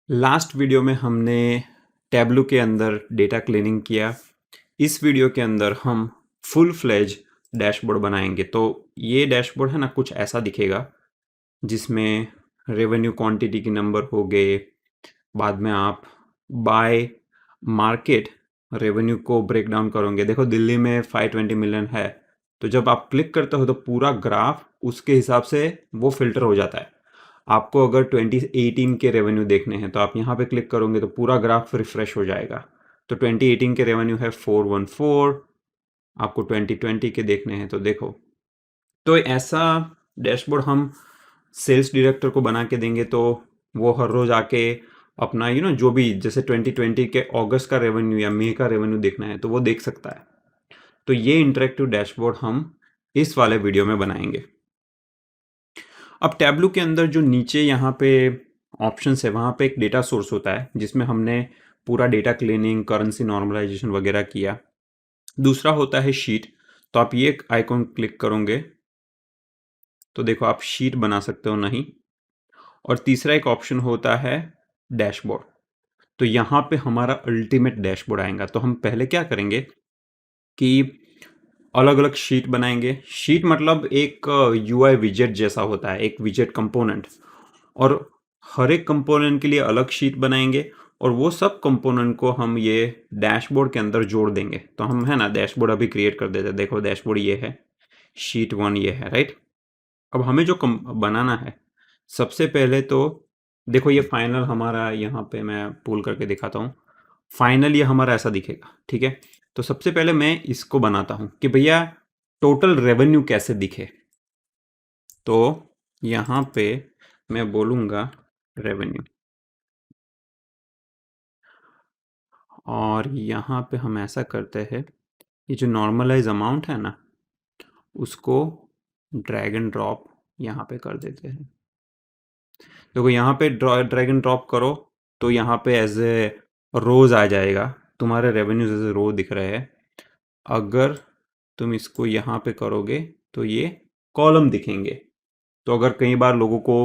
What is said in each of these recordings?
Last video में हमने tableau के अंदर डेटा क्लीनिंग किया। इस वीडियो के अंदर हम फुल फ्लेज डैशबोर्ड बनाएंगे। तो ये डैशबोर्ड है ना, कुछ ऐसा दिखेगा जिसमें रेवेन्यू क्वांटिटी की नंबर हो गए। बाद में आप बाय मार्केट रेवेन्यू को ब्रेक डाउन करोगे। देखो दिल्ली में 520 मिलियन है, तो जब आप क्लिक करते हो तो पूरा ग्राफ उसके हिसाब से वो फिल्टर हो जाता है। आपको अगर 2018 के रेवेन्यू देखने हैं तो आप यहाँ पे क्लिक करोगे तो पूरा ग्राफ रिफ्रेश हो जाएगा। तो 2018 के रेवेन्यू है 414, आपको 2020 के देखने हैं तो देखो। तो ऐसा डैशबोर्ड हम सेल्स डायरेक्टर को बना के देंगे तो वो हर रोज आके अपना जो भी, जैसे 2020 के अगस्त का रेवेन्यू या मई का रेवेन्यू देखना है तो वो देख सकता है। तो ये इंटरेक्टिव डैशबोर्ड हम इस वाले वीडियो में बनाएंगे। अब टैब्लू के अंदर जो नीचे यहाँ पे ऑप्शंस है, वहाँ पे एक डेटा सोर्स होता है जिसमें हमने पूरा डेटा क्लीनिंग, करेंसी नॉर्मलाइजेशन वगैरह किया। दूसरा होता है शीट। तो आप ये आइकॉन क्लिक करोगे तो देखो आप शीट बना सकते हो नहीं। और तीसरा एक ऑप्शन होता है डैशबोर्ड। तो यहाँ पे हमारा अल्टीमेट डैशबोर्ड आएगा। तो हम पहले क्या करेंगे कि अलग अलग शीट बनाएंगे। शीट मतलब एक यूआई विजेट जैसा होता है, एक विजेट कंपोनेंट। और हर एक कंपोनेंट के लिए अलग शीट बनाएंगे और वो सब कंपोनेंट को हम ये डैशबोर्ड के अंदर जोड़ देंगे। तो हम है ना डैशबोर्ड अभी क्रिएट कर देते हैं। देखो डैशबोर्ड ये है, शीट 1 ये है, राइट। अब हमें जो बनाना है, सबसे पहले तो देखो ये फाइनल हमारा, यहाँ पे मैं पुल करके दिखाता हूँ। फाइनल ये हमारा ऐसा दिखेगा, ठीक है। तो सबसे पहले मैं इसको बनाता हूँ कि भैया टोटल रेवेन्यू कैसे दिखे। तो यहाँ पे मैं बोलूँगा रेवेन्यू, और यहाँ पे हम ऐसा करते हैं, ये जो नॉर्मलाइज अमाउंट है ना, उसको ड्रैग एंड ड्रॉप यहाँ पे कर देते हैं। देखो यहाँ पे ड्रैग एंड ड्रॉप करो तो यहाँ पे एज ए रोज आ जाएगा, तुम्हारे रेवेन्यूज एज ए रो दिख रहे हैं। अगर तुम इसको यहाँ पे करोगे तो ये कॉलम दिखेंगे। तो अगर कई बार लोगों को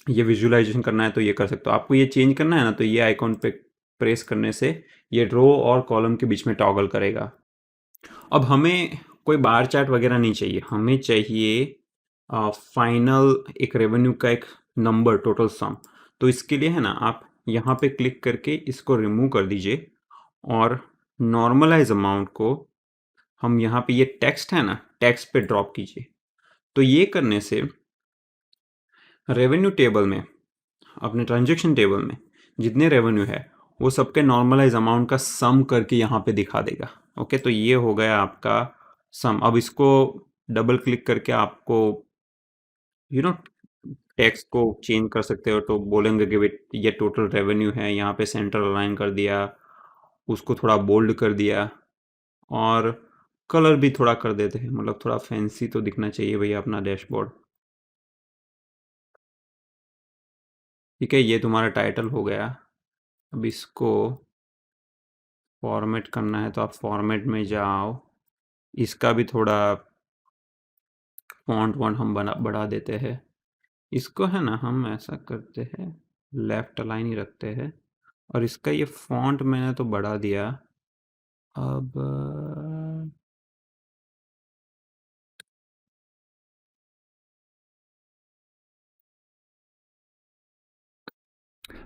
ये विजुअलाइजेशन करना है तो ये कर सकते हो। आपको ये चेंज करना है ना, तो ये आइकॉन पे प्रेस करने से ये रो और कॉलम के बीच में टॉगल करेगा। अब हमें कोई बार चार्ट वगैरह नहीं चाहिए, हमें चाहिए फाइनल एक रेवेन्यू का एक नंबर, टोटल सम। तो इसके लिए है ना, आप यहाँ पे क्लिक करके इसको रिमूव कर दीजिए और नॉर्मलाइज अमाउंट को हम यहाँ पे, ये टेक्स्ट है ना, टेक्स्ट पे ड्रॉप कीजिए। तो ये करने से रेवेन्यू टेबल में, अपने ट्रांजेक्शन टेबल में जितने रेवेन्यू है वो सबके नॉर्मलाइज अमाउंट का सम करके यहाँ पे दिखा देगा। ओके, तो ये हो गया आपका सम। अब इसको डबल क्लिक करके आपको यू नो टेक्स्ट को चेंज कर सकते हो। तो बोलेंगे कि भाई ये टोटल रेवेन्यू है, यहाँ पे सेंटर अलाइन कर दिया, उसको थोड़ा बोल्ड कर दिया और कलर भी थोड़ा कर देते हैं, मतलब थोड़ा फैंसी तो दिखना चाहिए भैया अपना डैशबोर्ड। ठीक है, ये तुम्हारा टाइटल हो गया। अब इसको फॉर्मेट करना है तो आप फॉर्मेट में जाओ। इसका भी थोड़ा फॉन्ट वॉन्ट हम बढ़ा देते हैं। इसको है ना, हम ऐसा करते हैं, लेफ्ट अलाइन ही रखते हैं। और इसका ये फॉन्ट मैंने तो बढ़ा दिया। अब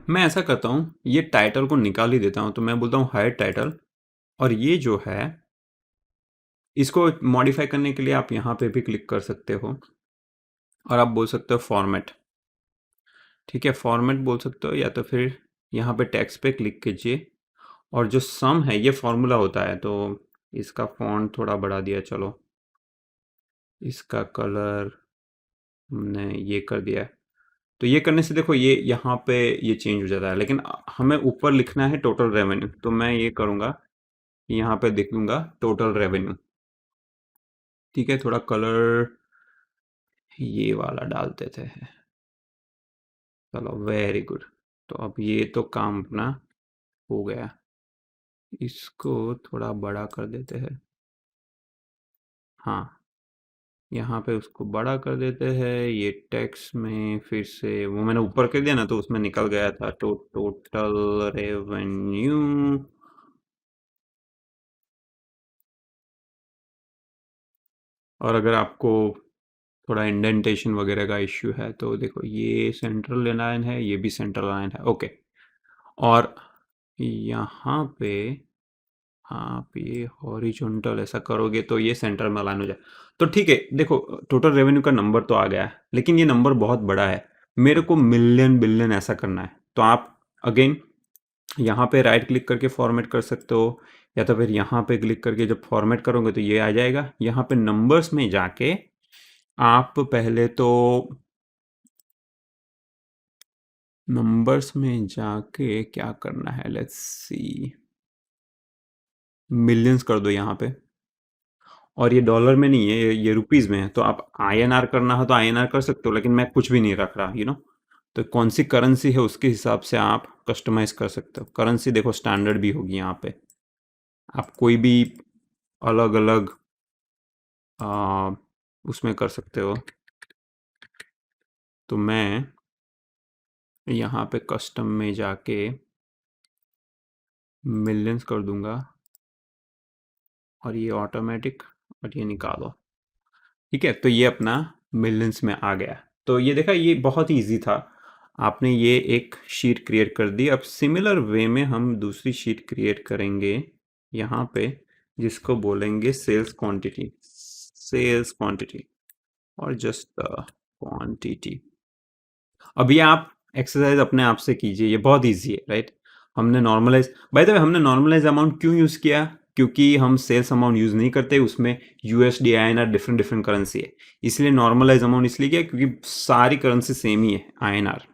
मैं ऐसा करता हूँ, ये टाइटल को निकाल ही देता हूँ। तो मैं बोलता हूँ हाइड टाइटल। और ये जो है, इसको मॉडिफाई करने के लिए आप यहाँ पे भी क्लिक कर सकते हो और आप बोल सकते हो फॉर्मेट। ठीक है, फॉर्मेट बोल सकते हो, या तो फिर यहाँ पे टेक्स्ट पे क्लिक कीजिए। और जो सम है ये फॉर्मूला होता है, तो इसका फॉन्ट थोड़ा बढ़ा दिया। चलो, इसका कलर हमने ये कर दिया। तो ये करने से देखो ये यहाँ पे ये चेंज हो जाता है। लेकिन हमें ऊपर लिखना है टोटल रेवेन्यू, तो मैं ये करूँगा, यहाँ पे देख लूँगा टोटल रेवेन्यू। ठीक है, थोड़ा कलर ये वाला डाल देते हैं। चलो, वेरी गुड। तो अब ये तो काम अपना हो गया। इसको थोड़ा बड़ा कर देते हैं। हाँ, यहाँ पे उसको बड़ा कर देते हैं। ये टेक्स्ट में फिर से वो मैंने ऊपर कर दिया ना, तो उसमें निकल गया था टोटल रेवेन्यू। और अगर आपको थोड़ा इंडेंटेशन वगैरह का इश्यू है तो देखो, ये सेंट्रल लाइन है, ये भी सेंट्रल लाइन है, ओके। और यहाँ पे आप ये हॉरिजॉन्टल ऐसा करोगे तो ये सेंटर में अलाइन हो जाए। तो ठीक है, देखो टोटल रेवेन्यू का नंबर तो आ गया है, लेकिन ये नंबर बहुत बड़ा है। मेरे को मिलियन बिलियन ऐसा करना है, तो आप अगेन यहाँ पे राइट क्लिक करके फॉर्मेट कर सकते हो, या तो फिर यहाँ पे क्लिक करके जब फॉर्मेट करोगे तो ये आ जाएगा। यहाँ पे नंबर्स में जाके आप पहले तो नंबर्स में जाके क्या करना है, लेट्स सी, मिलियंस कर दो यहाँ पे। और ये डॉलर में नहीं है, ये रुपीज़ में है, तो आप आईएनआर करना हो तो आईएनआर कर सकते हो, लेकिन मैं कुछ भी नहीं रख रहा, तो कौन सी करेंसी है उसके हिसाब से आप कस्टमाइज कर सकते हो। करेंसी देखो स्टैंडर्ड भी होगी यहाँ पे, आप कोई भी अलग अलग उसमें कर सकते हो। तो मैं यहाँ पे कस्टम में जाके मिलियंस कर दूंगा, और ये ऑटोमेटिक, और ये निकालो। ठीक है, तो ये अपना मिलियंस में आ गया। तो ये देखा, ये बहुत ही ईजी था। आपने ये एक शीट क्रिएट कर दी। अब सिमिलर वे में हम दूसरी शीट क्रिएट करेंगे यहाँ पे, जिसको बोलेंगे सेल्स क्वांटिटी। सेल्स क्वांटिटी और जस्ट क्वांटिटी। अब ये आप एक्सरसाइज अपने आप से कीजिए, ये बहुत इजी है, राइट। हमने नॉर्मलाइज, बाय द वे हमने नॉर्मलाइज अमाउंट क्यों यूज़ किया? क्योंकि हम सेल्स अमाउंट यूज़ नहीं करते, उसमें USD INR different different currency है, इसलिए नॉर्मलाइज अमाउंट इसलिए किया क्योंकि सारी करेंसी सेम ही है आईएनआर।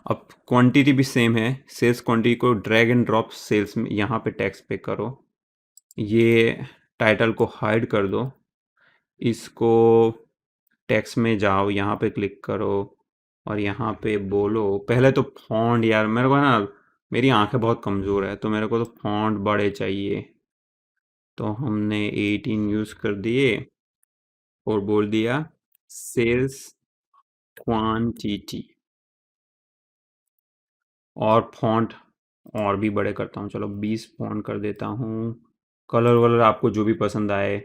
अब क्वांटिटी भी सेम है, सेल्स क्वांटिटी को ड्रैग एंड ड्रॉप सेल्स में यहाँ पे टेक्स्ट पे करो, ये टाइटल को हाइड कर दो, इसको टेक्स्ट में जाओ, यहाँ पे क्लिक करो, और यहाँ पे बोलो पहले तो फॉन्ट, यार मेरे को ना, मेरी आंखें बहुत कमज़ोर है, तो मेरे को तो फॉन्ट बड़े चाहिए। तो हमने 18 यूज़ कर दिए और बोल दिया सेल्स क्वांटिटी। और फॉन्ट और भी बड़े करता हूँ, चलो 20 फॉन्ट कर देता हूँ। कलर वलर आपको जो भी पसंद आए,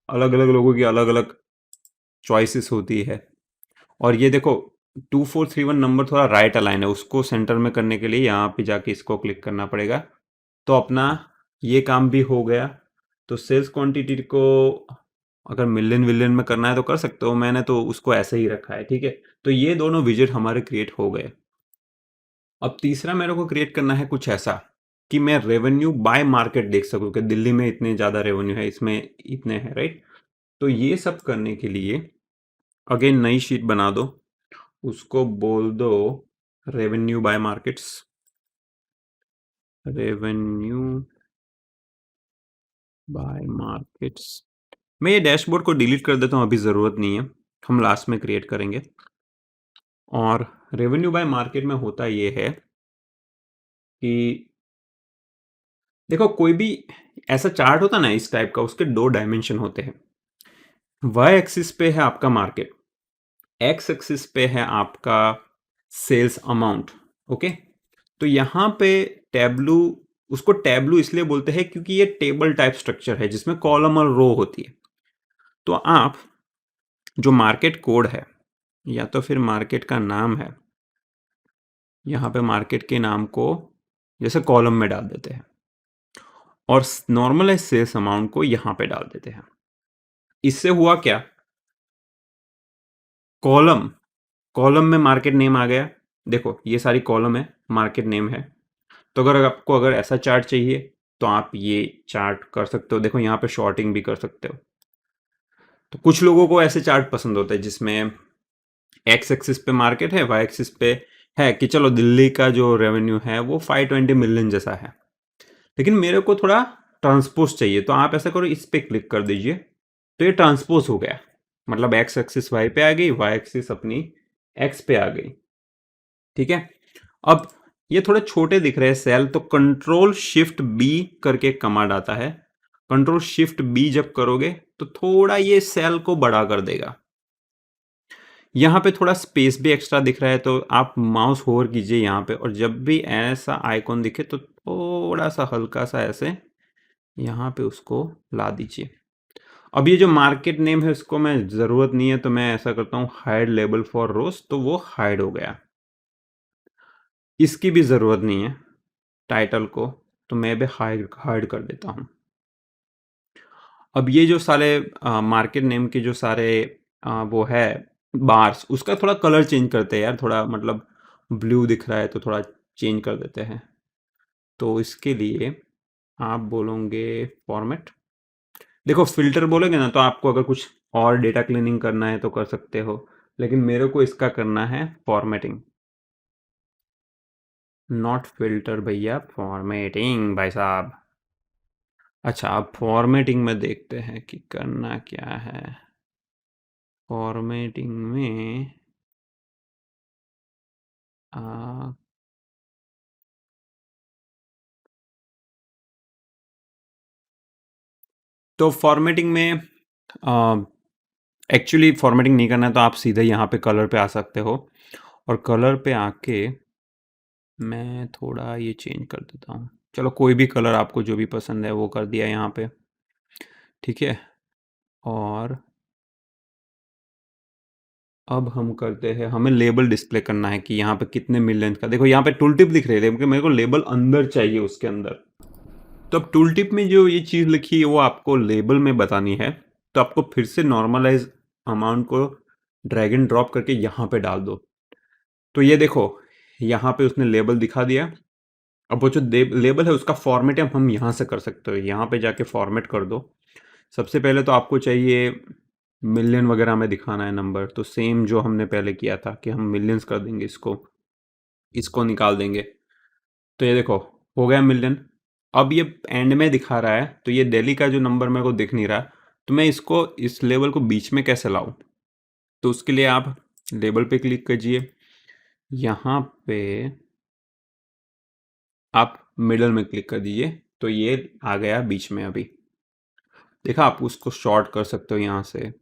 अलग अलग लोगों की अलग अलग चॉइसेस होती है। और ये देखो 2431 नंबर थोड़ा राइट अलाइन है, उसको सेंटर में करने के लिए यहाँ पे जाके इसको क्लिक करना पड़ेगा। तो अपना ये काम भी हो गया। तो सेल्स क्वांटिटी को अगर मिलियन विलियन में करना है तो कर सकते हो, मैंने तो उसको ऐसे ही रखा है, ठीक है। तो ये दोनों विजिट हमारे क्रिएट हो गए। अब तीसरा मेरे को क्रिएट करना है कुछ ऐसा कि मैं रेवेन्यू बाय मार्केट देख सकूं कि दिल्ली में इतने ज़्यादा रेवेन्यू है, इसमें इतने हैं, राइट। तो ये सब करने के लिए अगेन नई शीट बना दो, उसको बोल दो revenue by markets. Revenue by markets. मैं ये डैशबोर्ड को डिलीट कर देता हूँ, अभी ज़रूरत नहीं है, हम लास्ट में क्रिएट करेंगे। और रेवेन्यू बाय मार्केट में होता ये है कि देखो कोई भी ऐसा चार्ट होता ना इस टाइप का, उसके दो डायमेंशन होते हैं। वाई एक्सिस पे है आपका मार्केट, एक्स एक्सिस पे है आपका सेल्स अमाउंट, ओके। तो यहाँ पे टैब्लू, उसको टैब्लू इसलिए बोलते हैं क्योंकि ये टेबल टाइप स्ट्रक्चर है जिसमें कॉलम और रो होती है। तो आप जो मार्केट कोड है या तो फिर मार्केट का नाम है, यहाँ पे मार्केट के नाम को जैसे कॉलम में डाल देते हैं, और नॉर्मलाइज सेल्स अमाउंट को यहाँ पे डाल देते हैं। इससे हुआ क्या, कॉलम कॉलम में मार्केट नेम आ गया। देखो ये सारी कॉलम है, मार्केट नेम है। तो अगर आपको अगर ऐसा चार्ट चाहिए तो आप ये चार्ट कर सकते हो। देखो यहाँ पे शॉर्टिंग भी कर सकते हो। तो कुछ लोगों को ऐसे चार्ट पसंद होते हैं जिसमें एक्स एक्सिस पे मार्केट है, वाई एक्सिस पे है कि चलो दिल्ली का जो रेवेन्यू है वो 520 मिलियन जैसा है, लेकिन मेरे को थोड़ा ट्रांसपोज चाहिए। तो आप ऐसा करो, इस पे क्लिक कर दीजिए, तो ये ट्रांसपोज हो गया, मतलब एक्स एक्सिस वाई पे आ गई, वाई एक्सिस अपनी एक्स पे आ गई, ठीक है। अब ये थोड़े छोटे दिख रहे हैं सेल, तो कंट्रोल शिफ्ट बी करके कमांड आता है। कंट्रोल शिफ्ट बी जब करोगे तो थोड़ा ये सेल को बड़ा कर देगा। यहाँ पे थोड़ा स्पेस भी एक्स्ट्रा दिख रहा है, तो आप माउस होवर कीजिए यहाँ पे, और जब भी ऐसा आइकॉन दिखे तो थोड़ा सा हल्का सा ऐसे यहाँ पे उसको ला दीजिए। अब ये जो मार्केट नेम है उसको मैं ज़रूरत नहीं है, तो मैं ऐसा करता हूँ हाइड लेबल फॉर रोज, तो वो हाइड हो गया। इसकी भी ज़रूरत नहीं है टाइटल को, तो मैं भी हाइड हाइड कर देता हूँ। अब ये जो सारे मार्केट नेम के जो सारे वो है बार्स, उसका थोड़ा कलर चेंज करते हैं यार, थोड़ा मतलब ब्लू दिख रहा है तो थोड़ा चेंज कर देते हैं। तो इसके लिए आप बोलोगे फॉर्मेट। देखो फिल्टर बोलोगे ना तो आपको अगर कुछ और डेटा क्लीनिंग करना है तो कर सकते हो, लेकिन मेरे को इसका करना है फॉर्मेटिंग, नॉट फिल्टर भैया, फॉर्मेटिंग भाई साहब। अच्छा, अब फॉर्मेटिंग में देखते हैं कि करना क्या है। फॉर्मेटिंग में आ, तो फॉर्मेटिंग में एक्चुअली फॉर्मेटिंग नहीं करना है तो आप सीधे यहाँ पे कलर पे आ सकते हो, और कलर पे आके मैं थोड़ा ये चेंज कर देता हूँ। चलो कोई भी कलर आपको जो भी पसंद है वो कर दिया यहाँ पे, ठीक है। और अब हम करते हैं, हमें लेबल डिस्प्ले करना है कि यहाँ पे कितने मिलियन का, देखो यहाँ पे टूल टिप दिख रही है, क्योंकि मेरे को लेबल अंदर चाहिए उसके अंदर। तो अब टूल टिप में जो ये चीज़ लिखी है वो आपको लेबल में बतानी है, तो आपको फिर से नॉर्मलाइज अमाउंट को ड्रैग एंड ड्रॉप करके यहाँ पे डाल दो। तो ये देखो यहाँ पे उसने लेबल दिखा दिया। अब वो जो लेबल है उसका फॉर्मेट हम यहाँ से कर सकते हो, यहाँ पे जाके फॉर्मेट कर दो। सबसे पहले तो आपको चाहिए मिलियन वगैरह में दिखाना है नंबर, तो सेम जो हमने पहले किया था कि हम मिलियंस कर देंगे, इसको इसको निकाल देंगे। तो ये देखो हो गया मिलियन। अब ये एंड में दिखा रहा है, तो ये दिल्ली का जो नंबर मेरे को दिख नहीं रहा, तो मैं इसको इस लेवल को बीच में कैसे लाऊं। तो उसके लिए आप लेबल पे क्लिक कीजिए, यहाँ पे आप मिडल में क्लिक कर दीजिए, तो ये आ गया बीच में। अभी देखा, आप उसको शॉर्ट कर सकते हो यहाँ से,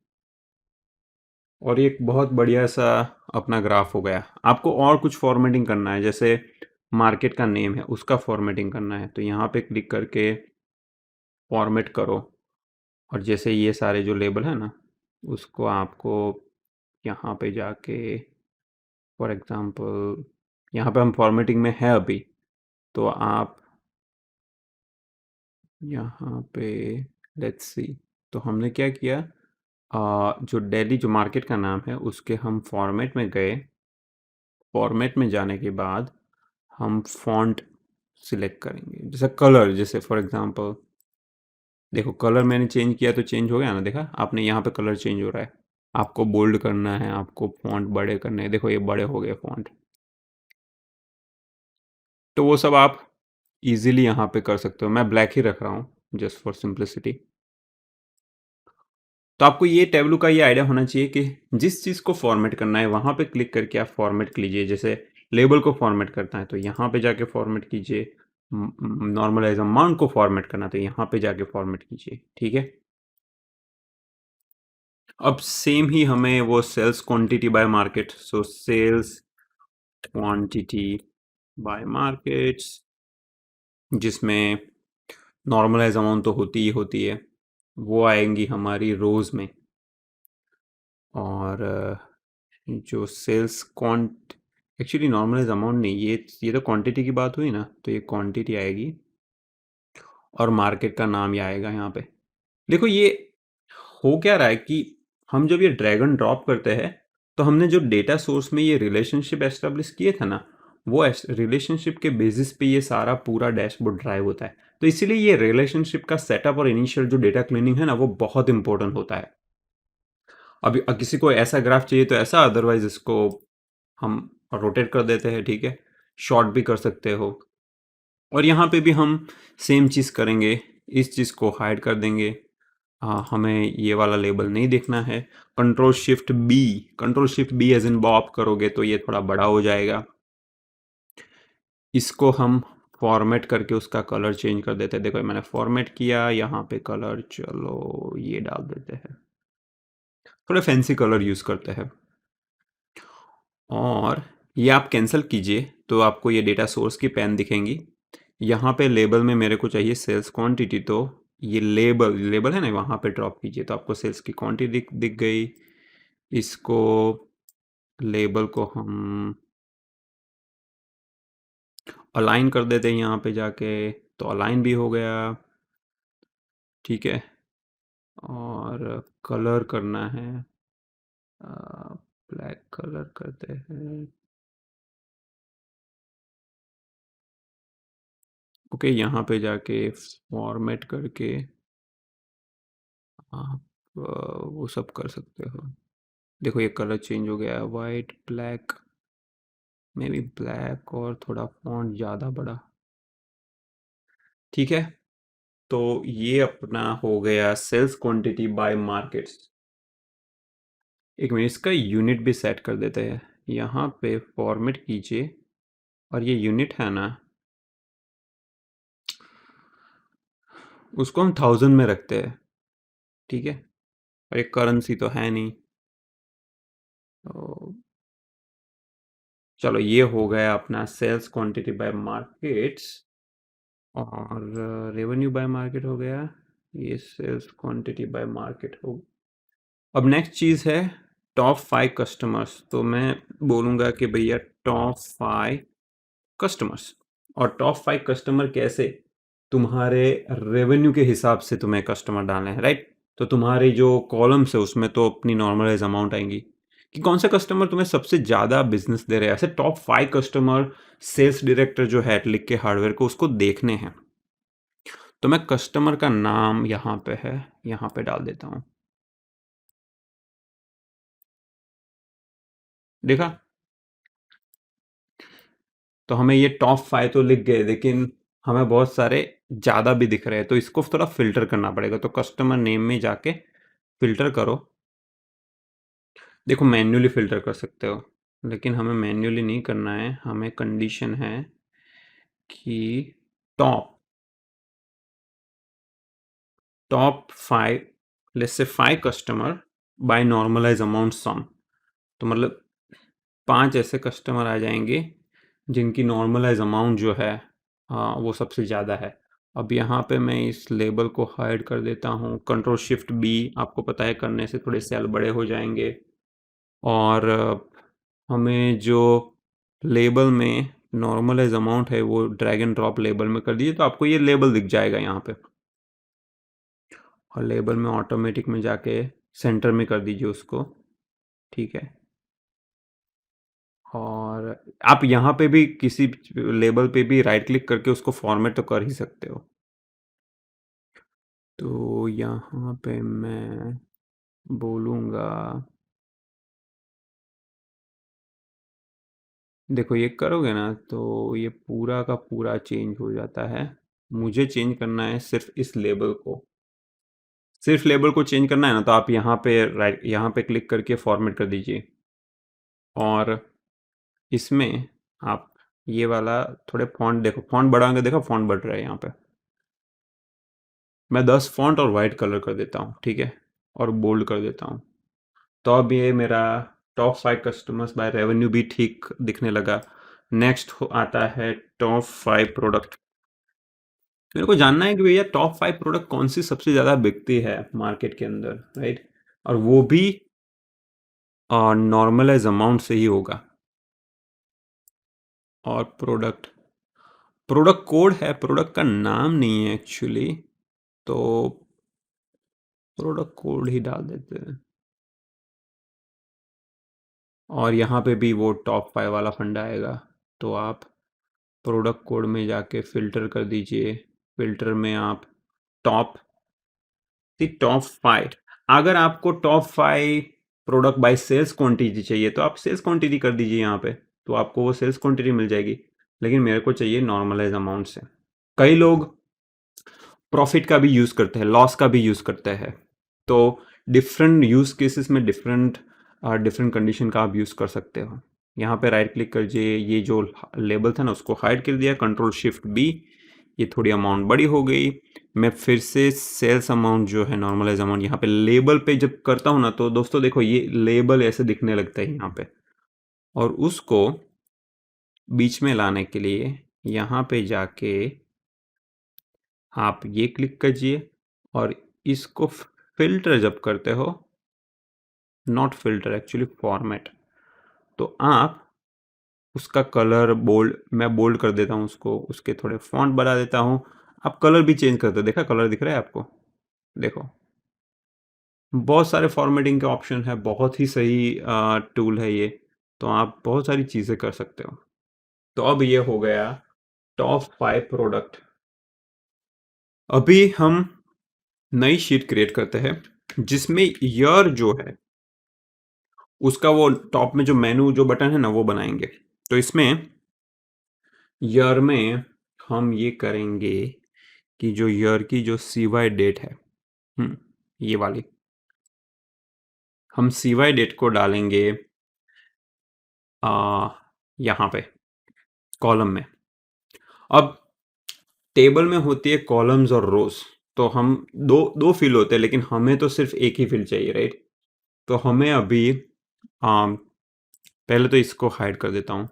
और ये एक बहुत बढ़िया सा अपना ग्राफ हो गया। आपको और कुछ फॉर्मेटिंग करना है, जैसे मार्केट का नेम है उसका फॉर्मेटिंग करना है, तो यहाँ पे क्लिक करके फॉर्मेट करो, और जैसे ये सारे जो लेबल है ना उसको आपको यहाँ पे जाके, फॉर एग्जांपल यहाँ पे हम फॉर्मेटिंग में है अभी, तो आप यहाँ पे लेट्स सी, तो हमने क्या किया, जो दिल्ली जो मार्केट का नाम है उसके हम फॉर्मेट में गए। फॉर्मेट में जाने के बाद हम फॉन्ट सिलेक्ट करेंगे, जैसे कलर, जैसे फॉर एग्जांपल देखो कलर मैंने चेंज किया तो चेंज हो गया ना, देखा आपने, यहाँ पे कलर चेंज हो रहा है। आपको बोल्ड करना है, आपको फॉन्ट बड़े करने हैं, देखो ये बड़े हो गए फॉन्ट। तो वो सब आप इजीली यहाँ पे कर सकते हो। मैं ब्लैक ही रख रहा हूँ जस्ट फॉर सिंप्लिसिटी। तो आपको ये टैब्लू का ये आइडिया होना चाहिए कि जिस चीज़ को फॉर्मेट करना है वहाँ पे क्लिक करके आप फॉर्मेट कीजिए। जैसे लेबल को फॉर्मेट करना है तो यहाँ पे जाके फॉर्मेट कीजिए, नॉर्मलाइज अमाउंट को फॉर्मेट करना है तो यहाँ पे जाके फॉर्मेट कीजिए, ठीक है। अब सेम ही हमें वो sales quantity by market, so sales quantity by markets, जिसमें नॉर्मलाइज अमाउंट तो होती ही होती है, वो आएंगी हमारी रोज़ में। और जो sales quant, actually normalise amount नहीं, ये तो क्वांटिटी की बात हुई ना, तो ये क्वांटिटी आएगी, और मार्केट का नाम ये आएगा यहाँ पे। देखो ये हो क्या रहा है कि हम जब ये ड्रैग एंड ड्रॉप करते हैं तो हमने जो डेटा सोर्स में ये रिलेशनशिप एस्टेब्लिश किए थे ना, वो रिलेशनशिप के बेसिस पे ये सारा पूरा डैशबोर्ड ड्राइव होता है। तो इसीलिए ये रिलेशनशिप का सेटअप और इनिशियल जो डेटा क्लीनिंग है ना वो बहुत इंपॉर्टेंट होता है। अभी किसी को ऐसा ग्राफ चाहिए तो ऐसा, अदरवाइज इसको हम रोटेट कर देते हैं, ठीक है, शॉर्ट भी कर सकते हो। और यहाँ पे भी हम सेम चीज़ करेंगे, इस चीज़ को हाइड कर देंगे। हमें ये वाला लेबल नहीं देखना है। कंट्रोल शिफ्ट बी एज इन बॉप करोगे तो ये थोड़ा बड़ा हो जाएगा। इसको हम फॉर्मेट करके उसका कलर चेंज कर देते हैं। देखो मैंने फॉर्मेट किया, यहाँ पे कलर चलो ये डाल देते हैं, थोड़े फैंसी कलर यूज़ करते हैं। और ये आप कैंसिल कीजिए तो आपको ये डेटा सोर्स की पैन दिखेंगी। यहाँ पे लेबल में मेरे को चाहिए सेल्स क्वांटिटी, तो ये लेबल है ना, वहाँ पे ड्रॉप कीजिए तो आपको सेल्स की क्वांटिटी दिख गई। इसको लेबल को हम अलाइन कर देते हैं यहाँ पे जाके, तो अलाइन भी हो गया। ठीक है, और कलर करना है, ब्लैक कलर करते हैं। ओके, यहाँ पे जाके फॉर्मेट करके आप वो सब कर सकते हो। देखो ये कलर चेंज हो गया है, white black, may be black और थोड़ा फॉन्ट ज़्यादा बड़ा। ठीक है, तो ये अपना हो गया सेल्स क्वांटिटी बाय मार्केट्स। एक मिनट, इसका यूनिट भी सेट कर देते हैं। यहाँ पे फॉर्मेट कीजिए और ये यूनिट है ना, उसको हम 1000 में रखते हैं। ठीक है, और एक करेंसी तो है नहीं, तो चलो ये हो गया अपना सेल्स क्वांटिटी बाय मार्केट्स। और रेवेन्यू बाय मार्केट हो गया, ये सेल्स क्वांटिटी बाय मार्केट हो। अब नेक्स्ट चीज़ है टॉप 5 कस्टमर्स। तो मैं बोलूँगा कि भैया टॉप 5 कस्टमर्स। और टॉप 5 कस्टमर कैसे, तुम्हारे रेवेन्यू के हिसाब से तुम्हें कस्टमर डालने हैं, राइट। तो तुम्हारी जो कॉलम्स है उसमें तो अपनी नॉर्मलाइज अमाउंट आएंगी कि कौन से कस्टमर तुम्हें सबसे ज़्यादा बिजनेस दे रहे हैं। ऐसे टॉप 5 कस्टमर सेल्स डायरेक्टर जो है लिख के हार्डवेयर को उसको देखने हैं। तो मैं कस्टमर का नाम यहाँ पे है, यहाँ पे डाल देता हूँ। देखा, तो हमें ये टॉप 5 तो लिख गए, लेकिन हमें बहुत सारे ज़्यादा भी दिख रहे हैं, तो इसको थोड़ा फिल्टर करना पड़ेगा। तो कस्टमर नेम में जाके फिल्टर करो। देखो मैन्युअली फिल्टर कर सकते हो, लेकिन हमें मैन्युअली नहीं करना है। हमें कंडीशन है कि टॉप टॉप 5, लेट्स से 5 customer by normalize amount sum. तो मतलब 5 ऐसे कस्टमर आ जाएंगे जिनकी नॉर्मलाइज अमाउंट जो है वो सबसे ज़्यादा है। अब यहाँ पे मैं इस लेबल को हाइड कर देता हूँ, कंट्रोल शिफ्ट बी, आपको पता है करने से थोड़े सेल बड़े हो जाएंगे। और हमें जो लेबल में नॉर्मलाइज अमाउंट है वो ड्रैग एंड ड्रॉप लेबल में कर दीजिए, तो आपको ये लेबल दिख जाएगा यहाँ पे। और लेबल में ऑटोमेटिक में जाके सेंटर में कर दीजिए उसको। ठीक है, और आप यहाँ पे भी किसी लेबल पे भी राइट क्लिक करके उसको फॉर्मेट तो कर ही सकते हो। तो यहाँ पे मैं बोलूँगा, देखो ये करोगे ना तो ये पूरा का पूरा चेंज हो जाता है। मुझे चेंज करना है सिर्फ इस लेबल को, सिर्फ लेबल को चेंज करना है ना, तो आप यहाँ पे राइट, यहाँ पे क्लिक करके फॉर्मेट कर दीजिए। और इसमें आप ये वाला थोड़े फॉन्ट, देखो फॉन्ट बढ़ाएंगे, देखो फॉन्ट बढ़ रहा है यहाँ पे। मैं 10 फॉन्ट और वाइट कलर कर देता हूँ, ठीक है, और बोल्ड कर देता हूँ। तो अब ये मेरा टॉप 5 कस्टमर्स बाय रेवेन्यू भी ठीक दिखने लगा। नेक्स्ट आता है टॉप 5 प्रोडक्ट। मेरे को जानना है कि भैया टॉप 5 प्रोडक्ट कौन सी सबसे ज़्यादा बिकती है मार्केट के अंदर, राइट। और वो भी नॉर्मलाइज अमाउंट से ही होगा। और प्रोडक्ट प्रोडक्ट कोड है, प्रोडक्ट का नाम नहीं है एक्चुअली, तो प्रोडक्ट कोड ही डाल देते हैं। और यहाँ पे भी वो टॉप 5 वाला फंडा आएगा, तो आप प्रोडक्ट कोड में जाके फिल्टर कर दीजिए। फिल्टर में आप टॉप टॉप 5, अगर आपको top 5 product by sales quantity चाहिए तो आप सेल्स क्वांटिटी कर दीजिए यहाँ पे, तो आपको वो सेल्स क्वांटिटी मिल जाएगी। लेकिन मेरे को चाहिए नॉर्मलाइज अमाउंट से। कई लोग प्रॉफिट का भी यूज़ करते हैं, लॉस का भी यूज़ करते हैं। तो डिफरेंट यूज़ केसेस में डिफरेंट डिफरेंट कंडीशन का आप यूज़ कर सकते हो। यहाँ पे राइट क्लिक करिए, ये जो लेबल था ना उसको हाइड कर दिया, कंट्रोल शिफ्ट बी, ये थोड़ी अमाउंट बड़ी हो गई। मैं फिर से सेल्स अमाउंट जो है नॉर्मलाइज अमाउंट यहाँ पे लेबल पे जब करता हूँ ना, तो दोस्तों देखो ये लेबल ऐसे दिखने लगता है यहाँ पे, और उसको बीच में लाने के लिए यहाँ पे जाके आप ये क्लिक कीजिए, और इसको फिल्टर जब करते हो, नॉट फिल्टर एक्चुअली फॉर्मेट, तो आप उसका कलर बोल्ड, मैं बोल्ड कर देता हूँ उसको, उसके थोड़े फॉन्ट बढ़ा देता हूँ। आप कलर भी चेंज करते हो, देखा कलर दिख रहा है आपको, देखो बहुत सारे फॉर्मेटिंग के ऑप्शन है, बहुत ही सही टूल है ये, तो आप बहुत सारी चीज़ें कर सकते हो। तो अब ये हो गया टॉप 5 प्रोडक्ट। अभी हम नई शीट क्रिएट करते हैं जिसमें ईयर जो है उसका वो टॉप में जो मेनू जो बटन है ना वो बनाएंगे। तो इसमें ईयर में हम ये करेंगे कि जो ईयर की जो सीवाई डेट है, ये वाली, हम सीवाई डेट को डालेंगे यहाँ पे कॉलम में। अब टेबल में होती है कॉलम्स और रोज, तो हम दो दो फील्ड होते हैं, लेकिन हमें तो सिर्फ एक ही फील्ड चाहिए, राइट? तो हमें अभी पहले तो इसको हाइड कर देता हूँ,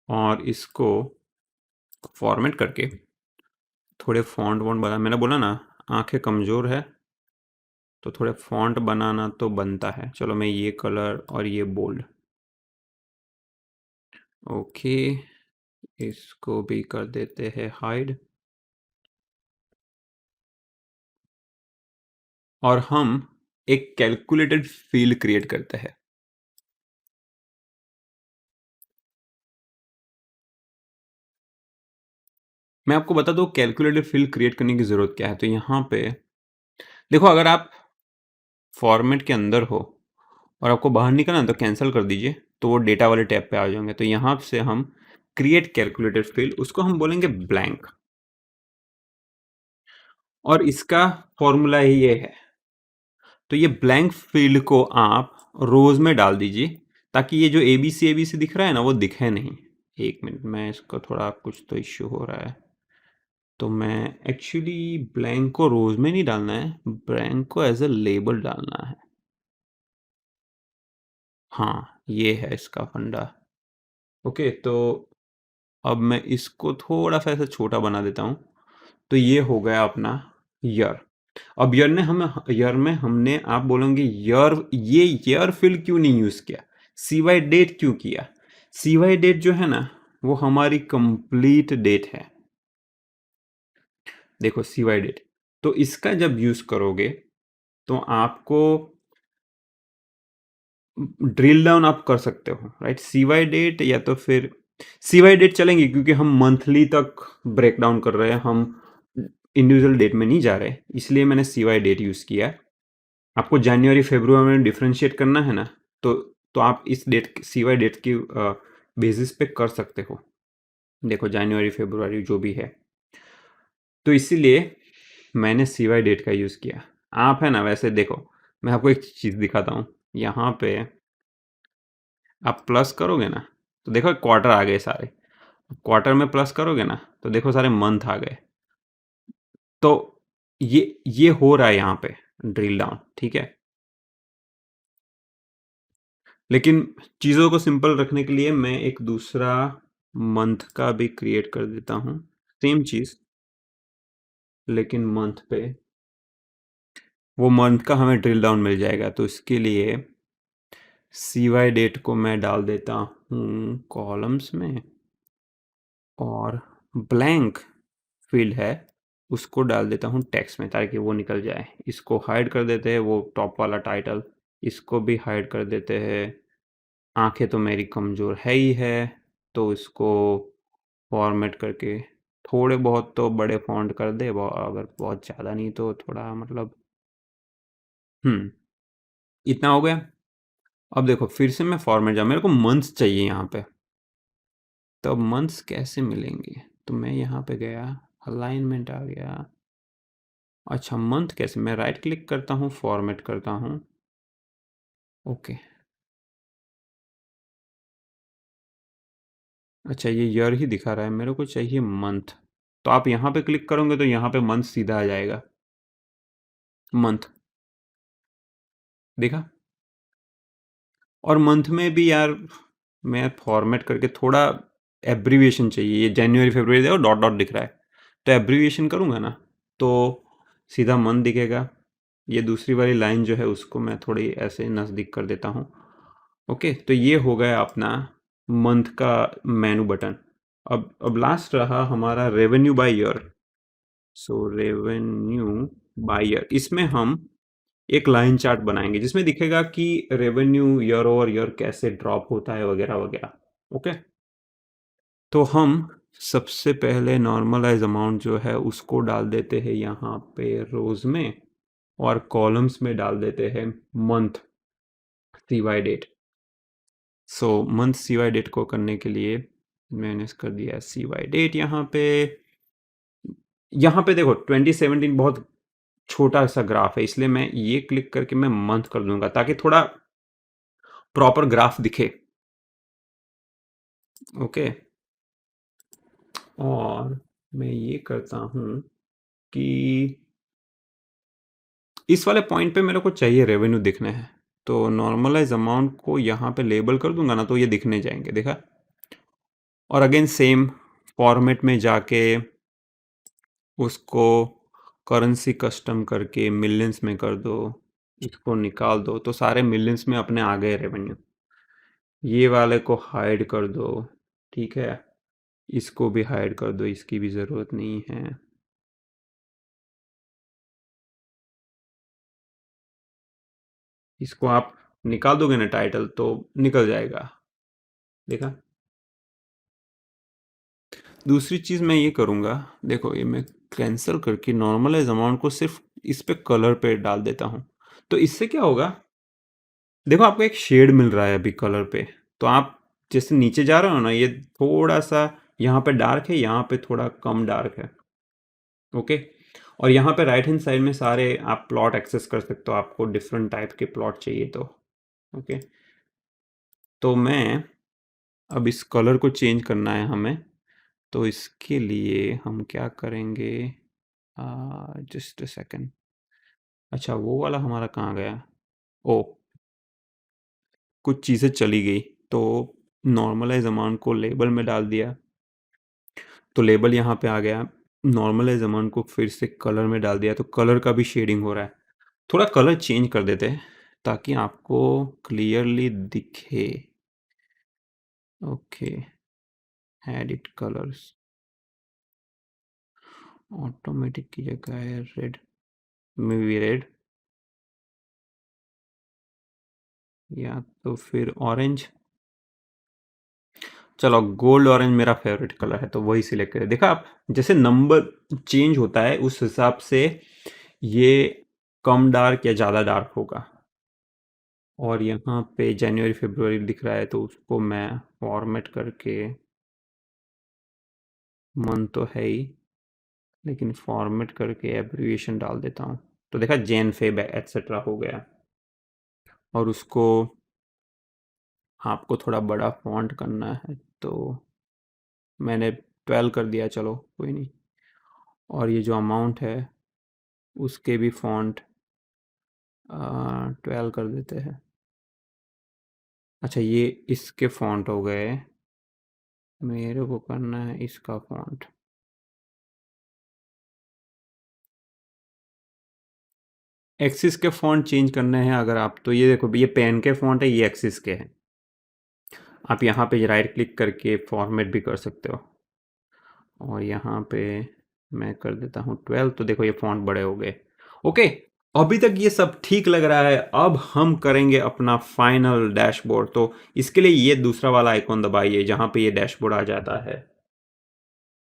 और इसको फॉर्मेट करके थोड़े फॉन्ट वॉन्ट बना, मैंने बोला ना आंखें कमज़ोर है तो थोड़े फॉन्ट बनाना तो बनता है। चलो मैं ये कलर और ये बोल्ड, ओके, इसको भी कर देते हैं हाइड, और हम एक कैलकुलेटेड फील्ड क्रिएट करते हैं। मैं आपको बता दूं कैलकुलेटेड फील्ड क्रिएट करने की ज़रूरत क्या है। तो यहाँ पे देखो, अगर आप फॉर्मेट के अंदर हो और आपको बाहर निकलना है तो कैंसिल कर दीजिए, तो वो डेटा वाले टैब पे आ जाएंगे। तो यहाँ से हम क्रिएट कैलकुलेटेड फील्ड, उसको हम बोलेंगे ब्लैंक, और इसका फॉर्मूला ही ये है। तो ये ब्लैंक फील्ड को आप रोज में डाल दीजिए, ताकि ये जो ABC दिख रहा है ना वो दिखे नहीं। एक मिनट, मैं इसको थोड़ा, कुछ तो इश्यू हो रहा है, तो मैं एक्चुअली ब्लैंक को रोज में नहीं डालना है, ब्लैंक को एज अ लेबल डालना है। हाँ, ये है इसका फंडा। ओके, तो अब मैं इसको थोड़ा सा ऐसा छोटा बना देता हूँ। तो ये हो गया अपना ईयर। अब ईयर में हमने, आप बोलेंगे ईयर, ये ईयर फिल क्यों नहीं यूज किया, सीवाई डेट क्यों किया? सीवाई डेट जो है ना वो हमारी कंप्लीट डेट है। देखो सीवाई डेट, तो इसका जब यूज करोगे तो आपको ड्रिल डाउन आप कर सकते हो, राइट? सीवाई डेट या तो फिर सीवाई डेट चलेंगे, क्योंकि हम मंथली तक ब्रेक डाउन कर रहे हैं, हम इंडिविजुअल डेट में नहीं जा रहे, इसलिए मैंने सीवाई डेट यूज किया। आपको जनवरी फरवरी में डिफरेंशिएट करना है ना, तो आप इस डेट, सीवाई डेट की बेसिस पे कर सकते हो। देखो जनवरी फरवरी जो भी है, तो इसीलिए मैंने सीवाई डेट का यूज़ किया। आप है ना, वैसे देखो मैं आपको एक चीज़ दिखाता हूँ, यहाँ पे आप प्लस करोगे ना तो देखो क्वार्टर आ गए सारे, क्वार्टर में प्लस करोगे ना तो देखो सारे मंथ आ गए। तो ये हो रहा है यहाँ पे ड्रिल डाउन, ठीक है? लेकिन चीज़ों को सिंपल रखने के लिए मैं एक दूसरा मंथ का भी क्रिएट कर देता हूँ, सेम चीज़, लेकिन मंथ पे, वो मंथ का हमें ड्रिल डाउन मिल जाएगा। तो इसके लिए सीवाई डेट को मैं डाल देता हूँ कॉलम्स में, और ब्लैंक फील्ड है उसको डाल देता हूँ टेक्स्ट में, ताकि वो निकल जाए। इसको हाइड कर देते हैं, वो टॉप वाला टाइटल, इसको भी हाइड कर देते हैं। आंखें तो मेरी कमज़ोर है ही है, तो इसको फॉर्मेट करके थोड़े बहुत तो बड़े फॉन्ट कर दे, अगर बहुत ज़्यादा नहीं तो थोड़ा, मतलब इतना हो गया। अब देखो फिर से मैं फॉर्मेट जा, मेरे को मंथ्स चाहिए यहाँ पे, तो अब मंथ्स कैसे मिलेंगे? तो मैं यहाँ पे गया, अलाइनमेंट आ गया। अच्छा मंथ कैसे, मैं राइट क्लिक करता हूँ, फॉर्मेट करता हूँ, ओके, अच्छा, ये ईयर ही दिखा रहा है, मेरे को चाहिए मंथ। तो आप यहाँ पे क्लिक करोगे तो यहाँ पे मंथ सीधा आ जाएगा। मंथ देखा। और मंथ में भी यार मैं फॉर्मेट करके थोड़ा एब्रीविएशन चाहिए। ये जनवरी फरवरी देखो डॉट डॉट दिख रहा है, तो एब्रीविएशन करूँगा ना तो सीधा मंथ दिखेगा। ये दूसरी वाली लाइन जो है उसको मैं थोड़ी ऐसे नज़दीक कर देता हूँ। ओके, तो ये हो गया अपना मंथ का मेनू बटन। अब लास्ट रहा हमारा revenue by year. So revenue by year, इसमें हम एक लाइन चार्ट बनाएंगे जिसमें दिखेगा कि रेवेन्यू ईयर ओवर ईयर कैसे ड्रॉप होता है वगैरह वगैरह। ओके, तो हम सबसे पहले नॉर्मलाइज अमाउंट जो है उसको डाल देते हैं यहाँ पे रोज में, और कॉलम्स में डाल देते हैं मंथ सी वाई डेट। सो मंथ सी वाई डेट को करने के लिए मैंने कर दिया सी वाई डेट यहाँ पे। यहाँ पे देखो 2017 बहुत छोटा सा ग्राफ है, इसलिए मैं ये क्लिक करके मैं मंथ कर दूंगा ताकि थोड़ा प्रॉपर ग्राफ दिखे। ओके, और मैं ये करता हूँ कि इस वाले पॉइंट पे मेरे को चाहिए रेवेन्यू दिखने हैं, तो नॉर्मलाइज अमाउंट को यहाँ पे लेबल कर दूंगा ना तो ये दिखने जाएंगे, देखा। और अगेन सेम फॉर्मेट में जाके उसको करेंसी कस्टम करके मिलियंस में कर दो, इसको निकाल दो तो सारे मिलियंस में अपने आ गए रेवेन्यू। ये वाले को हाइड कर दो, ठीक है, इसको भी हाइड कर दो, इसकी भी ज़रूरत नहीं है। इसको आप निकाल दोगे ना टाइटल तो निकल जाएगा, देखा। दूसरी चीज़ मैं ये करूँगा, देखो ये मैं कैंसिल करके नॉर्मलाइज अमाउंट को सिर्फ इस पे कलर पे डाल देता हूँ। तो इससे क्या होगा, देखो आपको एक शेड मिल रहा है अभी कलर पे। तो आप जैसे नीचे जा रहे हो ना, ये थोड़ा सा यहाँ पे डार्क है, यहाँ पे थोड़ा कम डार्क है। ओके, और यहाँ पे राइट हैंड साइड में सारे आप प्लॉट एक्सेस कर सकते हो, आपको डिफरेंट टाइप के प्लॉट चाहिए तो। ओके, तो मैं अब इस कलर को चेंज करना है हमें, तो इसके लिए हम क्या करेंगे, जस्ट अ सेकेंड। अच्छा, वो वाला हमारा कहाँ गया। ओ, कुछ चीज़ें चली गई। तो नॉर्मलाइज अमाउंट को लेबल में डाल दिया, तो लेबल यहाँ पे आ गया। नॉर्मलाइज अमाउंट को फिर से कलर में डाल दिया, तो कलर का भी शेडिंग हो रहा है। थोड़ा कलर चेंज कर देते हैं ताकि आपको क्लियरली दिखे। ओके, एडिट कलर्स, ऑटोमेटिक की जगह है रेड, मे बी रेड या तो फिर ऑरेंज। चलो, गोल्ड ऑरेंज मेरा फेवरेट कलर है तो वही सिलेक्ट करें। देखा आप, जैसे नंबर चेंज होता है उस हिसाब से ये कम डार्क या ज़्यादा डार्क होगा। और यहाँ पे जनवरी फरवरी दिख रहा है तो उसको मैं फॉर्मेट करके, मन तो है ही लेकिन फॉर्मेट करके एब्रीविएशन डाल देता हूँ। तो देखा जैन फेब एट्सेट्रा हो गया। और उसको आपको थोड़ा बड़ा फॉन्ट करना है तो मैंने 12 कर दिया, चलो कोई नहीं। और ये जो अमाउंट है उसके भी फॉन्ट 12 कर देते हैं। अच्छा, ये इसके फॉन्ट हो गए, मेरे को करना है इसका फॉन्ट। एक्सिस के फॉन्ट चेंज करने हैं अगर आप, तो ये देखो ये पेन के फॉन्ट है, ये एक्सिस के हैं। आप यहाँ पे राइट क्लिक करके फॉर्मेट भी कर सकते हो, और यहाँ पे मैं कर देता हूँ 12, तो देखो ये फॉन्ट बड़े हो गए। ओके, अभी तक ये सब ठीक लग रहा है। अब हम करेंगे अपना फाइनल डैशबोर्ड। तो इसके लिए ये दूसरा वाला आइकॉन दबाइए जहाँ पे ये डैशबोर्ड आ जाता है।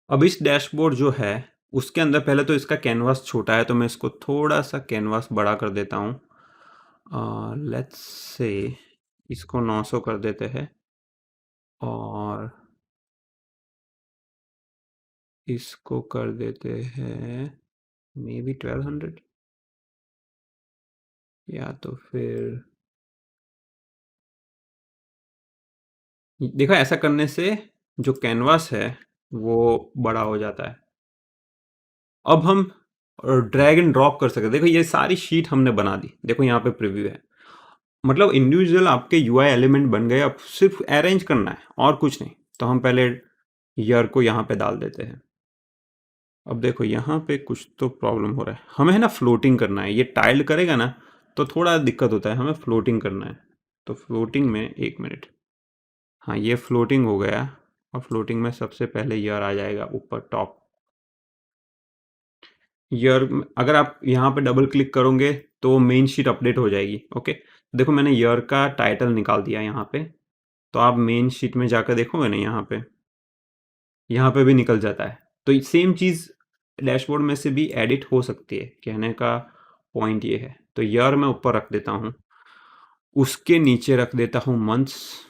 अब इस डैशबोर्ड जो है उसके अंदर पहले तो इसका कैनवास छोटा है, तो मैं इसको थोड़ा सा कैनवास बड़ा कर देता हूँ। लेट्स से इसको 900 कर देते हैं, और इसको कर देते हैं मे बी 1200, या तो फिर देखो ऐसा करने से जो कैनवास है वो बड़ा हो जाता है। अब हम ड्रैग एंड ड्रॉप कर सकते हैं। देखो ये सारी शीट हमने बना दी, देखो यहाँ पे प्रीव्यू है। मतलब इंडिविजुअल आपके यूआई एलिमेंट बन गए, अब सिर्फ अरेंज करना है और कुछ नहीं। तो हम पहले ईयर को यहाँ पे डाल देते हैं। अब देखो यहाँ पे कुछ तो प्रॉब्लम हो रहा है, हमें है ना फ्लोटिंग करना है। ये टाइल्ड करेगा ना तो थोड़ा दिक्कत होता है, हमें फ्लोटिंग करना है। तो फ्लोटिंग में एक मिनट, हाँ ये फ्लोटिंग हो गया। और फ्लोटिंग में सबसे पहले ईयर आ जाएगा ऊपर टॉप। ईयर अगर आप यहाँ पे डबल क्लिक करोगे तो मेन शीट अपडेट हो जाएगी। ओके, देखो मैंने ईयर का टाइटल निकाल दिया यहाँ पे। तो आप मेन शीट में जाकर देखोगे ना, यहाँ पे भी निकल जाता है। तो सेम चीज़ डैशबोर्ड में से भी एडिट हो सकती है, कहने का पॉइंट ये है। तो ईयर मैं ऊपर रख देता हूँ, उसके नीचे रख देता हूँ मंथ्स।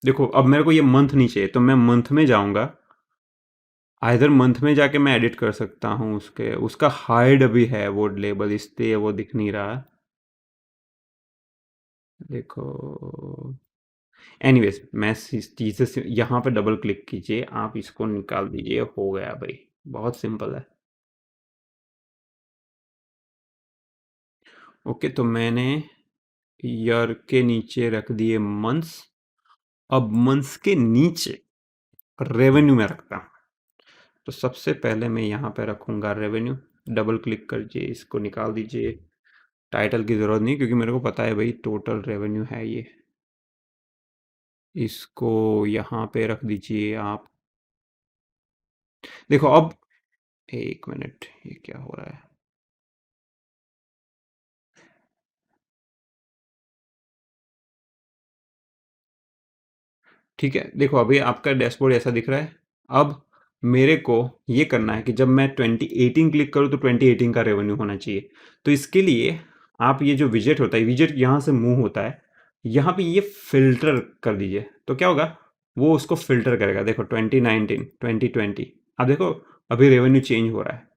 देखो अब मेरे को ये मंथ नहीं चाहिए, तो मैं मंथ में जाऊंगा। आइदर मंथ में जाके मैं एडिट कर सकता हूँ, उसका हाइड भी है वो लेबल, इसलिए वो दिख नहीं रहा। देखो एनीवेज, मैं इस चीज़ से यहाँ पे डबल क्लिक कीजिए, आप इसको निकाल दीजिए, हो गया भाई। बहुत सिंपल है। ओके, तो मैंने ईयर के नीचे रख दिए मंथ्स। अब मंथ्स के नीचे रेवेन्यू में रखता हूँ। तो सबसे पहले मैं यहाँ पे रखूँगा रेवेन्यू। डबल क्लिक करिए, इसको निकाल दीजिए। टाइटल की ज़रूरत नहीं, क्योंकि मेरे को पता है भाई टोटल रेवेन्यू है ये। इसको यहाँ पे रख दीजिए आप। देखो अब एक मिनट, ये क्या हो रहा है? ठीक है, देखो अभी आपका डैशबोर्ड ऐसा दिख रहा है। अब मेरे को ये करना है कि जब मैं 2018 क्लिक करूँ तो 2018 का रेवेन्यू होना चाहिए। तो इसके लिए आप ये जो विजेट होता है, विजेट यहाँ से मूव होता है, यहाँ पे ये फिल्टर कर दीजिए। तो क्या होगा, वो उसको फिल्टर करेगा। देखो 2019, 2020, अब देखो अभी रेवेन्यू चेंज हो रहा है,